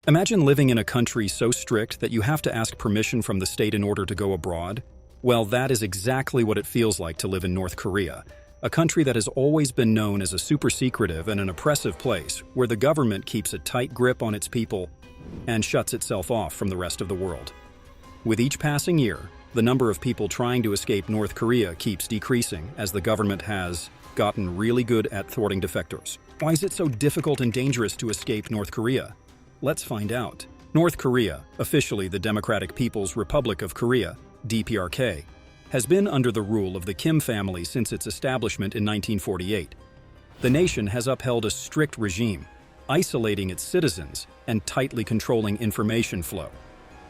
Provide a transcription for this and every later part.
Imagine living in a country so strict that you have to ask permission from the state in order to go abroad. Well, that is exactly what it feels like to live in North Korea, a country that has always been known as a super-secretive and an oppressive place where the government keeps a tight grip on its people and shuts itself off from the rest of the world. With each passing year, the number of people trying to escape North Korea keeps decreasing as the government has gotten really good at thwarting defectors. Why is it so difficult and dangerous to escape North Korea? Let's find out. North Korea, officially the Democratic People's Republic of Korea, DPRK, has been under the rule of the Kim family since its establishment in 1948. The nation has upheld a strict regime, isolating its citizens and tightly controlling information flow.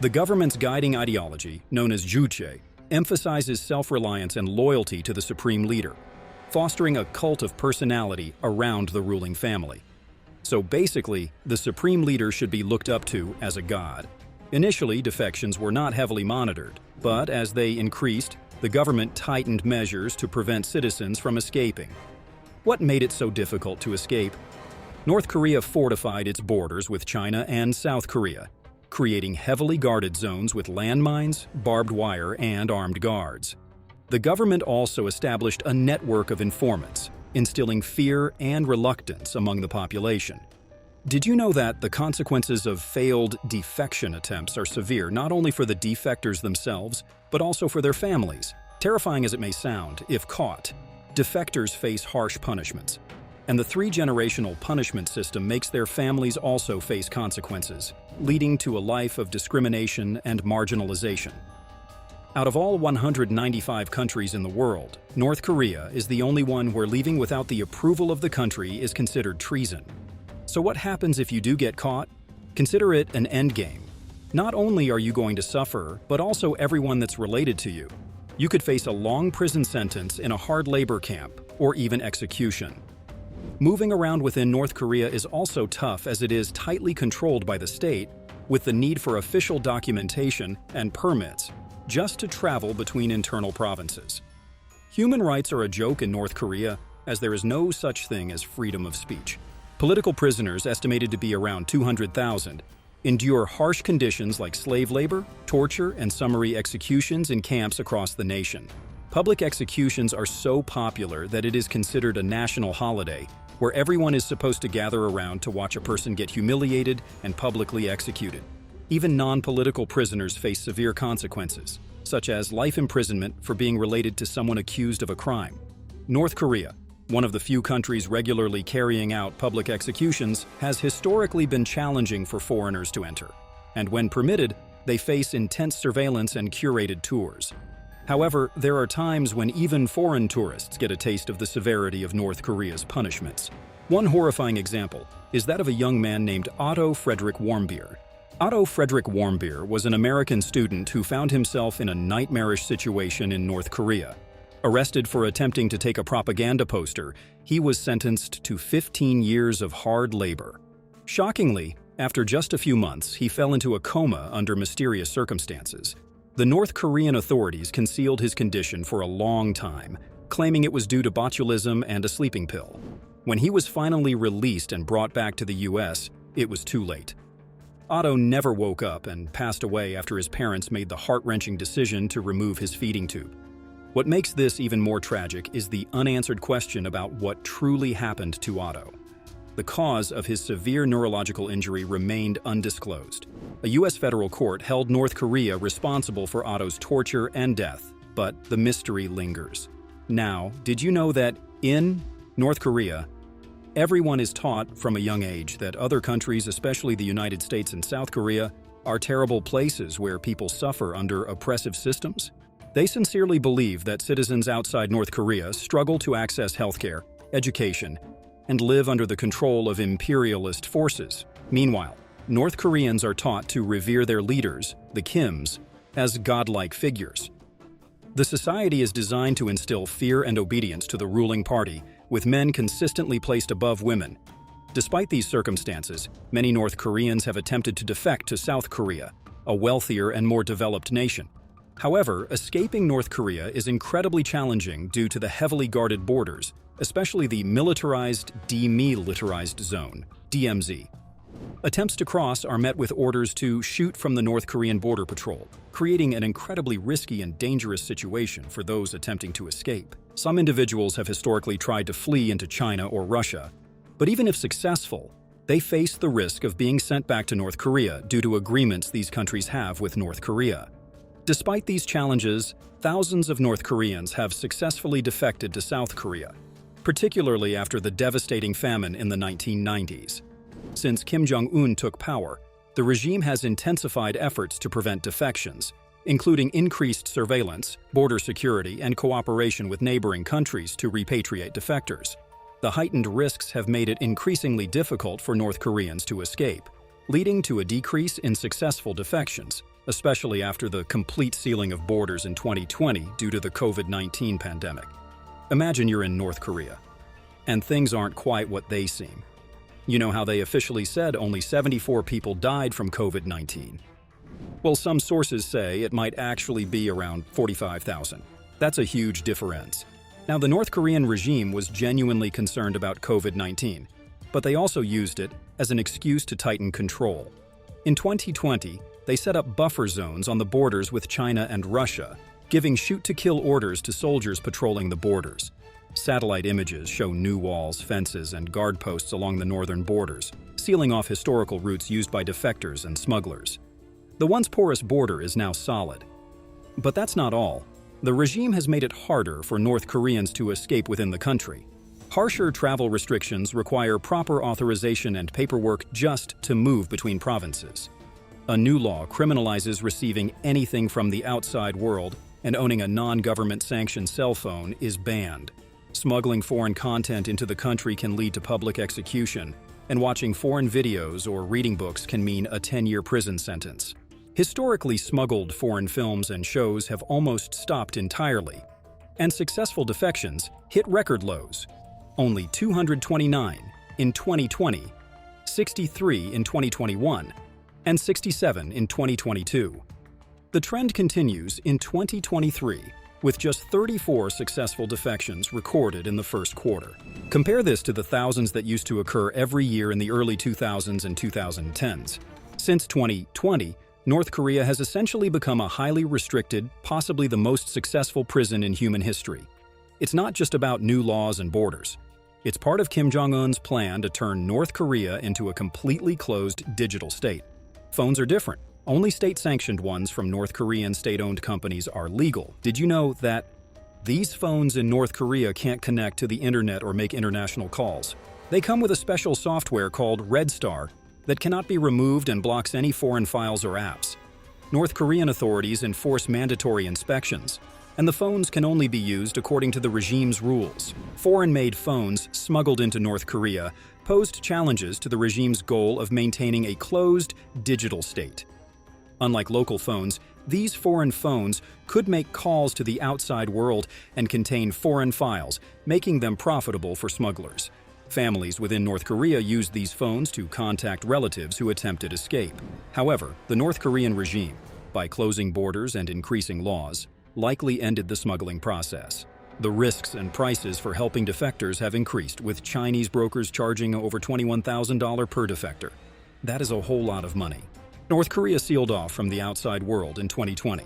The government's guiding ideology, known as Juche, emphasizes self-reliance and loyalty to the supreme leader, fostering a cult of personality around the ruling family. So basically, the supreme leader should be looked up to as a god. Initially, defections were not heavily monitored, but as they increased, the government tightened measures to prevent citizens from escaping. What made it so difficult to escape? North Korea fortified its borders with China and South Korea, creating heavily guarded zones with landmines, barbed wire, and armed guards. The government also established a network of informants, instilling fear and reluctance among the population. Did you know that the consequences of failed defection attempts are severe not only for the defectors themselves, but also for their families? Terrifying as it may sound, if caught, defectors face harsh punishments. And the three-generational punishment system makes their families also face consequences, leading to a life of discrimination and marginalization. Out of all 195 countries in the world, North Korea is the only one where leaving without the approval of the country is considered treason. So what happens if you do get caught? Consider it an endgame. Not only are you going to suffer, but also everyone that's related to you. You could face a long prison sentence in a hard labor camp, or even execution. Moving around within North Korea is also tough as it is tightly controlled by the state, with the need for official documentation and permits just to travel between internal provinces. Human rights are a joke in North Korea, as there is no such thing as freedom of speech. Political prisoners, estimated to be around 200,000, endure harsh conditions like slave labor, torture, and summary executions in camps across the nation. Public executions are so popular that it is considered a national holiday, where everyone is supposed to gather around to watch a person get humiliated and publicly executed. Even non-political prisoners face severe consequences, such as life imprisonment for being related to someone accused of a crime. North Korea, one of the few countries regularly carrying out public executions, has historically been challenging for foreigners to enter, and when permitted, they face intense surveillance and curated tours. However, there are times when even foreign tourists get a taste of the severity of North Korea's punishments. One horrifying example is that of a young man named Otto Frederick Warmbier. Otto Frederick Warmbier was an American student who found himself in a nightmarish situation in North Korea. Arrested for attempting to take a propaganda poster, he was sentenced to 15 years of hard labor. Shockingly, after just a few months, he fell into a coma under mysterious circumstances. The North Korean authorities concealed his condition for a long time, claiming it was due to botulism and a sleeping pill. When he was finally released and brought back to the US, it was too late. Otto never woke up and passed away after his parents made the heart-wrenching decision to remove his feeding tube. What makes this even more tragic is the unanswered question about what truly happened to Otto. The cause of his severe neurological injury remained undisclosed. A U.S. federal court held North Korea responsible for Otto's torture and death, but the mystery lingers. Now, did you know that in North Korea, everyone is taught from a young age that other countries, especially the United States and South Korea, are terrible places where people suffer under oppressive systems? They sincerely believe that citizens outside North Korea struggle to access healthcare, education, and live under the control of imperialist forces. Meanwhile, North Koreans are taught to revere their leaders, the Kims, as godlike figures. The society is designed to instill fear and obedience to the ruling party, with men consistently placed above women. Despite these circumstances, many North Koreans have attempted to defect to South Korea, a wealthier and more developed nation. However, escaping North Korea is incredibly challenging due to the heavily guarded borders, especially the Militarized Demilitarized Zone, DMZ. Attempts to cross are met with orders to shoot from the North Korean border patrol, creating an incredibly risky and dangerous situation for those attempting to escape. Some individuals have historically tried to flee into China or Russia, but even if successful, they face the risk of being sent back to North Korea due to agreements these countries have with North Korea. Despite these challenges, thousands of North Koreans have successfully defected to South Korea, particularly after the devastating famine in the 1990s. Since Kim Jong-un took power, the regime has intensified efforts to prevent defections, including increased surveillance, border security, and cooperation with neighboring countries to repatriate defectors. The heightened risks have made it increasingly difficult for North Koreans to escape, leading to a decrease in successful defections, especially after the complete sealing of borders in 2020 due to the COVID-19 pandemic. Imagine you're in North Korea, and things aren't quite what they seem. You know how they officially said only 74 people died from COVID-19? Well, some sources say it might actually be around 45,000. That's a huge difference. Now, the North Korean regime was genuinely concerned about COVID-19, but they also used it as an excuse to tighten control. In 2020, they set up buffer zones on the borders with China and Russia, giving shoot-to-kill orders to soldiers patrolling the borders. Satellite images show new walls, fences, and guard posts along the northern borders, sealing off historical routes used by defectors and smugglers. The once porous border is now solid. But that's not all. The regime has made it harder for North Koreans to escape within the country. Harsher travel restrictions require proper authorization and paperwork just to move between provinces. A new law criminalizes receiving anything from the outside world, and owning a non-government sanctioned cell phone is banned. Smuggling foreign content into the country can lead to public execution, and watching foreign videos or reading books can mean a 10-year prison sentence. Historically smuggled foreign films and shows have almost stopped entirely, and successful defections hit record lows. Only 229 in 2020, 63 in 2021, and 67 in 2022. The trend continues in 2023, with just 34 successful defections recorded in the first quarter. Compare this to the thousands that used to occur every year in the early 2000s and 2010s. Since 2020, North Korea has essentially become a highly restricted, possibly the most successful prison in human history. It's not just about new laws and borders. It's part of Kim Jong-un's plan to turn North Korea into a completely closed digital state. Phones are different. Only state-sanctioned ones from North Korean state-owned companies are legal. Did you know that these phones in North Korea can't connect to the internet or make international calls? They come with a special software called Red Star that cannot be removed and blocks any foreign files or apps. North Korean authorities enforce mandatory inspections, and the phones can only be used according to the regime's rules. Foreign-made phones smuggled into North Korea posed challenges to the regime's goal of maintaining a closed digital state. Unlike local phones, these foreign phones could make calls to the outside world and contain foreign files, making them profitable for smugglers. Families within North Korea used these phones to contact relatives who attempted escape. However, the North Korean regime, by closing borders and increasing laws, likely ended the smuggling process. The risks and prices for helping defectors have increased, with Chinese brokers charging over $21,000 per defector. That is a whole lot of money. North Korea sealed off from the outside world in 2020,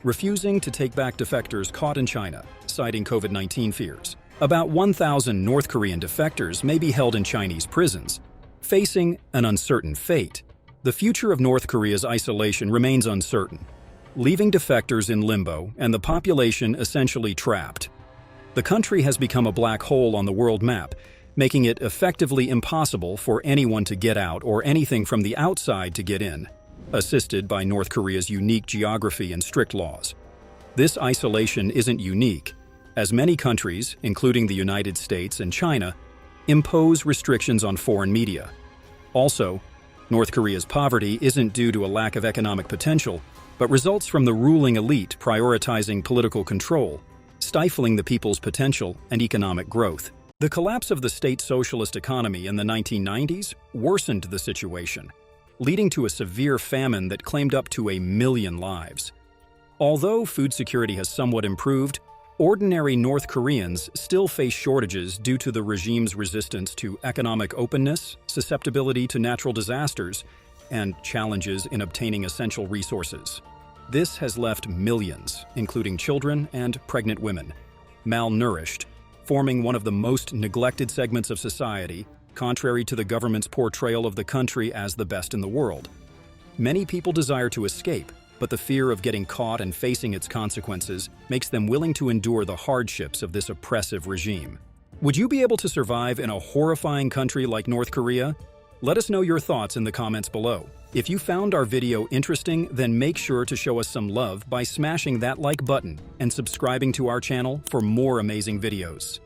refusing to take back defectors caught in China, citing COVID-19 fears. About 1,000 North Korean defectors may be held in Chinese prisons, facing an uncertain fate. The future of North Korea's isolation remains uncertain, leaving defectors in limbo and the population essentially trapped. The country has become a black hole on the world map, making it effectively impossible for anyone to get out or anything from the outside to get in, assisted by North Korea's unique geography and strict laws. This isolation isn't unique, as many countries, including the United States and China, impose restrictions on foreign media. Also, North Korea's poverty isn't due to a lack of economic potential, but results from the ruling elite prioritizing political control, stifling the people's potential and economic growth. The collapse of the state socialist economy in the 1990s worsened the situation, leading to a severe famine that claimed up to 1 million lives. Although food security has somewhat improved, Ordinary North Koreans still face shortages due to the regime's resistance to economic openness, susceptibility to natural disasters, and challenges in obtaining essential resources. This has left millions, including children and pregnant women, malnourished, forming one of the most neglected segments of society, contrary to the government's portrayal of the country as the best in the world. Many people desire to escape, but the fear of getting caught and facing its consequences makes them willing to endure the hardships of this oppressive regime. Would you be able to survive in a horrifying country like North Korea? Let us know your thoughts in the comments below. If you found our video interesting, then make sure to show us some love by smashing that like button and subscribing to our channel for more amazing videos.